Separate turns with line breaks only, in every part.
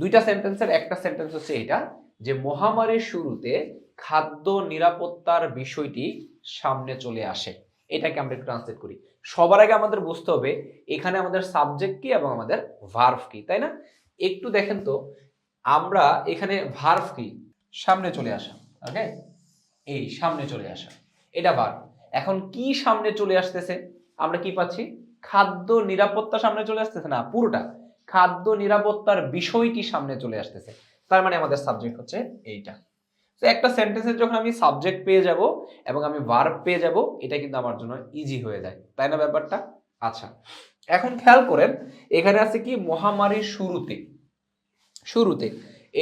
দুইটা সেন্টেন্সের একটা সেন্টেন্স হচ্ছে এটা যে মহামারীর শুরুতে খাদ্য নিরাপত্তার বিষয়টি সামনে চলে আসে। এটাকে আমরা একটু ট্রান্সলেট করি। সবার আগে আমাদের বুঝতে হবে এখানে আমাদের সাবজেক্ট কি এবং আমাদের ভার্ব কি, তাই না? একটু দেখেন তো, আমরা এখানে ভার্ব কি, সামনে চলে আসা। ওকে, এই সামনে চলে আসা, এটা ভার্ব। এখন কি সামনে চলে আসতেছে? আমরা কি পাচ্ছি? খাদ্য নিরাপত্তা সামনে চলে আসতেছে না, পুরোটা খাদ্য নিরাপত্তার বিষয়টি সামনে চলে আসতেছে। তার মানে আমাদের সাবজেক্ট হচ্ছে এইটা। তো একটা সেন্টেন্সের যখন আমি সাবজেক্ট পেয়ে যাব এবং আমি ভার্ব পেয়ে যাব, এটা কিন্তু আমার জন্য ইজি হয়ে যায়, তাই না ব্যাপারটা? আচ্ছা, এখন খেয়াল করেন এখানে আছে কি মহামারীর শুরুতে। শুরুতে,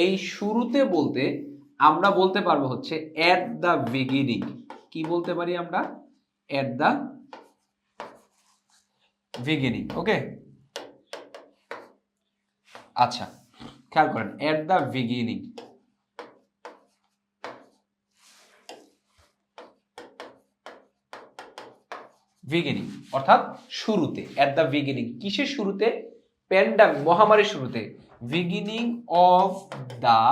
এই শুরুতে বলতে আমরা বলতে পারবো হচ্ছে এট দ্য বিগিনিং। কি বলতে পারি আমরা? এট দ্য বিগিনিং। ওকে, আচ্ছা খেয়াল করেন এট দ্য বিগিনিং। বিগিনিং অর্থাৎ শুরুতে, এট দ্য বিগিনিং। কিসের শুরুতে? প্যান্ডামিক, মহামারীর শুরুতে। বিগিনিং অফ দ্য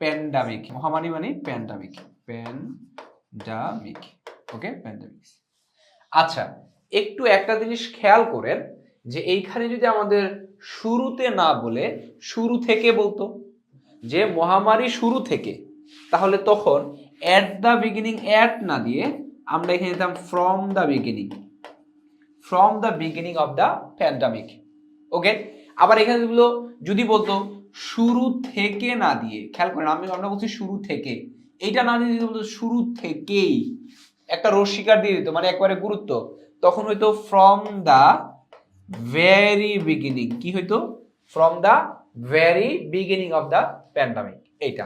প্যান্ডামিক, মহামারী মানে প্যান্ডামিক, প্যান্ডামিক। ওকে, প্যান্ডামিক। আচ্ছা, একটু একটা জিনিস খেয়াল করেন যে এইখানে যদি আমাদের শুরুতে না বলে শুরু থেকে বলতো, যে মহামারী শুরু থেকে, তাহলে তখন এট দ্য বিগিনিং, এট না দিয়ে আমরা এখানে দিতাম from the beginning, from the beginning of the pandemic. Okay, আবার এখানে যদি বলতো শুরু থেকে না দিয়ে, খেয়াল করেন আমরা বলছি শুরু থেকে, এইটা না দিয়ে যদি বলতো শুরু থেকেই, একটা রস্বীকার দিয়ে দিত মানে একবারে গুরুত্ব, তখন হয়তো ফ্রম দ্য ভেরি বিগিনিং। কি হইতো? From the very beginning of the pandemic. এইটা,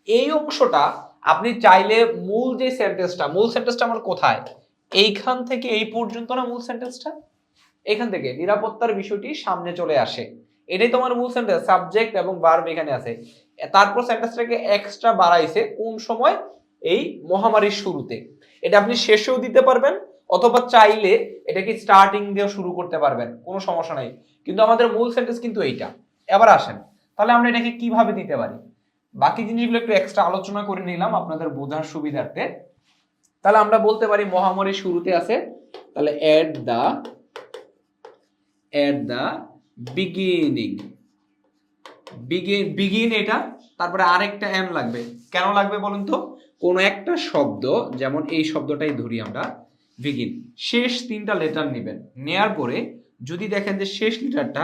এই অংশটা আপনি চাইলে মূল যে সেন্টেন্সটা, মূল সেন্টেন্সটা আমার কোথায়? এইখান থেকে এই পর্যন্ত না মূল সেন্টেন্সটা? এখান থেকে নিরাপত্তার বিষয়টি সামনে চলে আসে, এটাই তোমার মূল সেন্টেন্স। সাবজেক্ট এবং ভার্ব এখানে আছে, তারপর সেন্টেন্সটাকে এক্সট্রা বাড়াইছে কোন সময়? এই মহামারীর শুরুতে। এটা আপনি শেষেও দিতে পারবেন অথবা চাইলে এটাকে স্টার্টিং দিয়েও শুরু করতে পারবেন, কোনো সমস্যা নাই। কিন্তু আমাদের মূল সেন্টেন্স কিন্তু এইটা। এবার আসেন তাহলে আমরা এটাকে কিভাবে দিতে পারি, বাকি জিনিসগুলো একটু এক্সট্রা আলোচনা করে নিলাম আপনাদের বোঝার সুবিধার্থে। তাহলে আমরা বলতে পারি মহামারীর শুরুতে আছে, তাহলে এট দ্য বিগিনিং। বিগিন এটা, তারপরে আরেকটা এম লাগবে। কেন লাগবে বলুন তো? কোন একটা শব্দ, যেমন এই শব্দটাই ধরি আমরা, বিগিন, শেষ তিনটা লেটার নেবেন, নেয়ার পরে যদি দেখেন যে শেষ লেটারটা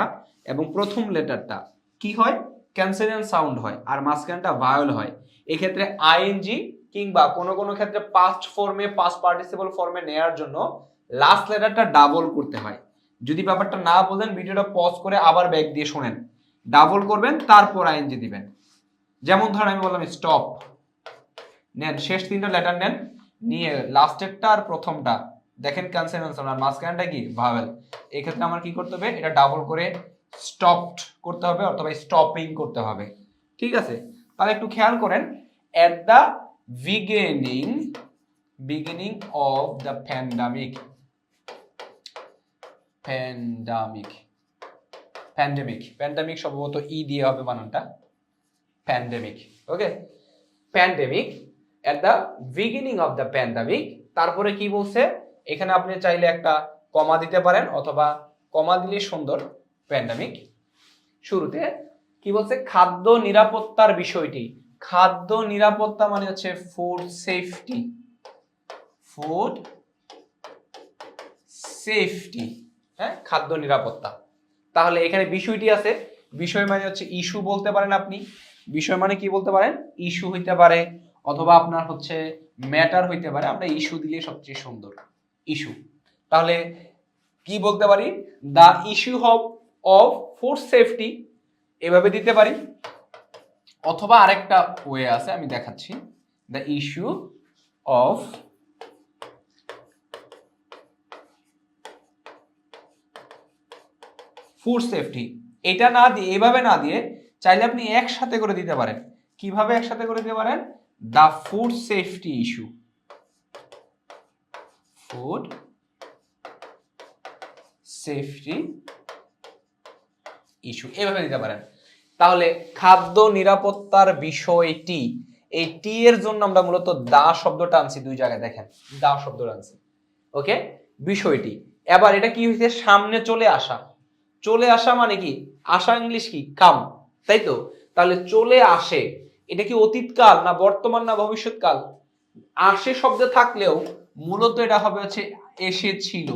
এবং প্রথম লেটারটা কি হয়? ক্যান্সেলিয়ান সাউন্ড হয় আর মাঝখানটা ভায়োল হয়, এক্ষেত্রে আইএনজি কিংবা কোনো কোনো ক্ষেত্রে পাস্ট ফর্মে, পাস্ট পার্টিসিপল ফর্মে নেয়ার জন্য লাস্ট লেটারটা ডাবল করতে হয়। যদি ব্যাপারটা না বোঝেন ভিডিওটা পজ করে আবার ব্যাক দিয়ে শোনেন, ডাবল করবেন তারপর আইএনজি দিবেন। যেমন ধরেন আমি বললাম স্টপ, নেন শেষ তিনটা লেটার নেন, নিয়ে লাস্টেরটা আর প্রথমটা দেখেন ক্যান্সেলেশন সাউন্ড আর মাঝখানটা কি ভাওয়েল, এই ক্ষেত্রে আমার কি করতে হবে? এটা ডাবল করে স্টপড করতে হবে অথবা স্টপিং করতে হবে। ঠিক আছে, তাহলে একটু খেয়াল করেন, এট the beginning of the pandemic, pandemic সম্ভবত ই দিয়ে হবে বানানটা, pandemic. Okay, pandemic, at the beginning of the pandemic. তারপরে কি বলছে? এখানে আপনি চাইলে একটা কমা দিতে পারেন অথবা কমা দিলে সুন্দর। প্যান্ডেমিক শুরুতে কি বলছে? খাদ্য নিরাপত্তার বিষয়টি। খাদ্য নিরাপত্তা মানে হচ্ছে ফুড সেফটি, ফুড সেফটি, হ্যাঁ, খাদ্য নিরাপত্তা। তাহলে এখানে বিষয়টি আছে, বিষয় মানে হচ্ছে ইস্যু বলতে পারেন আপনি। বিষয় মানে কি বলতে পারেন? ইস্যু হইতে পারে অথবা আপনার হচ্ছে ম্যাটার হইতে পারে, আমরা ইস্যু দিলে সবচেয়ে সুন্দর, ইস্যু। তাহলে কি বলতে পারি? দা ইস্যু অফ ফুড সেফটি, এভাবে দিতে পারি। অথবা আরেকটা ওয়ে আছে, আমি দেখাচ্ছি, the issue of food safety. এটা না দিয়ে, এভাবে না দিয়ে চাইলে আপনি একসাথে করে দিতে পারেন। কিভাবে একসাথে করে দিতে পারেন? The food safety issue, food safety issue, এভাবে দিতে পারেন। তাহলে খাদ্য নিরাপত্তার বিষয়টি, এই টি এর জন্য আমরা মূলত দা শব্দটা আনছি দুই জায়গায়, দেখেন দা শব্দটা আনছি। ওকে, বিষয়টি। এবার এটা কি হয়েছে, সামনে চলে আসা। চলে আসা মানে কি, আসা ইংলিশ কি, কাম, তাই তো? তাহলে চলে আসে, এটা কি অতীতকাল না বর্তমান না ভবিষ্যৎকাল? আসে শব্দ থাকলেও মূলত এটা হবে হচ্ছে এসেছিল,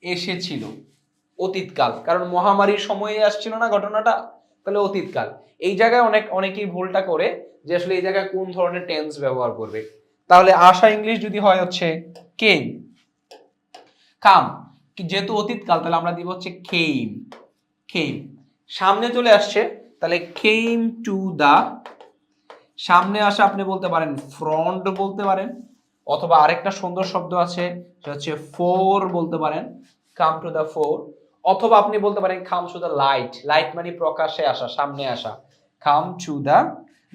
এসেছিল, অতীতকাল, কারণ মহামারীর সময়ে আসছিল না ঘটনাটা, তাহলে অতীতকাল। এই জায়গায় অনেকেই ভুলটা করে যে আসলে এই জায়গায় কোন ধরনের টেন্স ব্যবহার করবে। তাহলে আশা ইংলিশ যদি হয় হচ্ছে কেম, কাম, যেহেতু অতীতকাল তাহলে আমরা দিব হচ্ছে কেম, কেম। সামনে চলে আসছে তাহলে কেম টু দা, সামনে আসা আপনি বলতে পারেন ফ্রন্ট বলতে পারেন, অথবা আরেকটা সুন্দর শব্দ আছে সেটা হচ্ছে ফোর বলতে পারেন, কাম টু দা ফোর। অথবা আপনি বলতে পারেন come to the light, light মানে প্রকাশে আসা, সামনে আসা, কাম টু দা,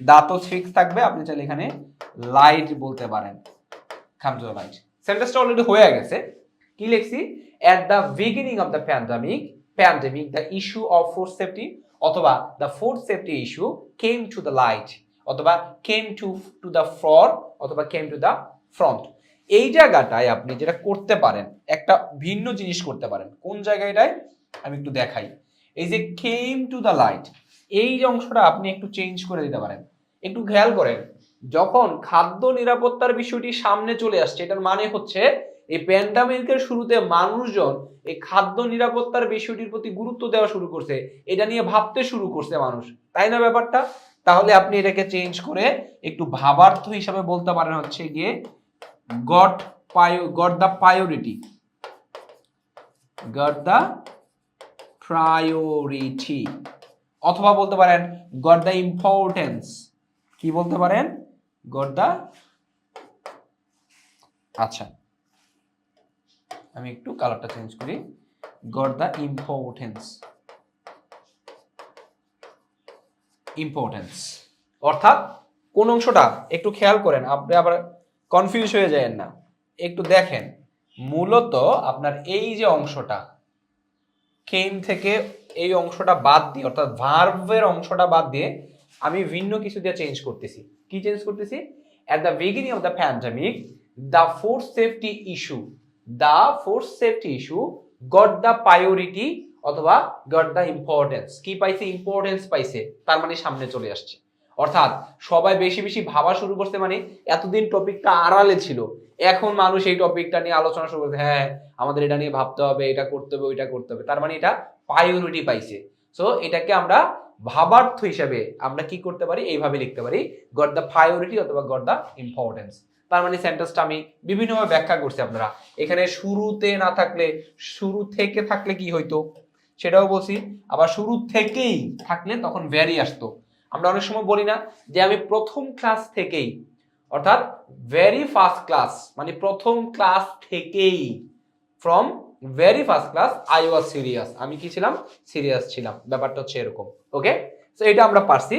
দা তো ফিক্স থাকবে, আপনি চাইলে এখানে লাইট বলতে পারেন, কাম টু দা লাইট। সেন্টেন্সটা অলরেডি হয়ে গেছে। কি লিখছি, at the beginning of the pandemic the issue of food safety, অথবা the food safety issue came to the light, অথবা কেম টু দ্য ফ্রর, অথবা কেম টু দ্য ফ্রন্ট। এই জায়গাটায় আপনি যেটা করতে পারেন, একটা ভিন্ন জিনিস করতে পারেন। কোন জায়গাটায় আমি একটু দেখাই। এই যে কেম টু দ্য লাইট, এই যে অংশটা আপনি একটু চেঞ্জ করে দিতে পারেন। একটু খেয়াল করেন, যখন খাদ্য নিরাপত্তার বিষয়টি সামনে চলে আসছে, এটার মানে হচ্ছে এই প্যান্ডামিকের শুরুতে মানুষজন এই খাদ্য নিরাপত্তার বিষয়টির প্রতি গুরুত্ব দেওয়া শুরু করছে, এটা নিয়ে ভাবতে শুরু করছে মানুষ, তাই না ব্যাপারটা? তাহলে আপনি এটাকে চেঞ্জ করে একটু ভাবার্থ হিসাবে বলতে পারেন হচ্ছে গিয়ে got the priority, got the priority, অথবা বলতে পারেন গট দ্য ইম্পর্টেন্স। কি বলতে পারেন, গট দ্য, আচ্ছা আমি একটু কালারটা চেঞ্জ করি, গট দ্য ইম্পর্টেন্স, ইম্পর্টেন্স। অর্থাৎ কোন অংশটা একটু খেয়াল করেন, আপনি আবার কনফিউজ হয়ে যাবেন না, একটু দেখেন। মূলত আপনার এই যে অংশটা কেম থেকে এই অংশটা বাদ দিয়ে, অর্থাৎ ভার্বের অংশটা বাদ দিয়ে আমি ভিন্ন কিছু দিয়ে চেঞ্জ করতেছি। কি চেঞ্জ করতেছি, at the beginning of the pandemic the food safety issue, the food safety issue got the priority, অথবা got the importance। কি পাইছে, ইম্পর্টেন্স পাইছে, তার মানে সামনে চলে আসছে। অর্থাৎ সবাই বেশি বেশি ভাবা শুরু করছে, মানে এতদিন টপিকটা আড়ালে ছিল, এখন মানুষ এই টপিকটা নিয়ে আলোচনা শুরু করছে, হ্যাঁ আমাদের এটা নিয়ে ভাবতে হবে, এটা করতে হবে, ওইটা করতে হবে, তার মানে এটা প্রায়োরিটি পাইছে। সো এটাকে আমরা ভাবার্থ হিসাবে আমরা কি করতে পারি, এইভাবে লিখতে পারি, গট দ্য প্রায়োরিটি অথবা গট দ্য ইম্পর্টেন্স। তার মানে সেন্টেন্সটা আমি বিভিন্নভাবে ব্যাখ্যা করছি। আপনারা এখানে শুরুতে না থাকলে, শুরু থেকে থাকলে কি হইতো সেটাও বলছি, আবার শুরু থেকেই থাকলে তখন ভ্যারি আসতো। আমরা অনেক সময় বলি না যে আমি প্রথম ক্লাস থেকেই, অর্থাৎ ভেরি ফার্স্ট ক্লাস মানে প্রথম ক্লাস থেকেই, from very first class I was serious, আমি কি ছিলাম, সিরিয়াস ছিলাম, ব্যাপারটা হচ্ছে এরকম। ওকে, তো এটা আমরা পারছি।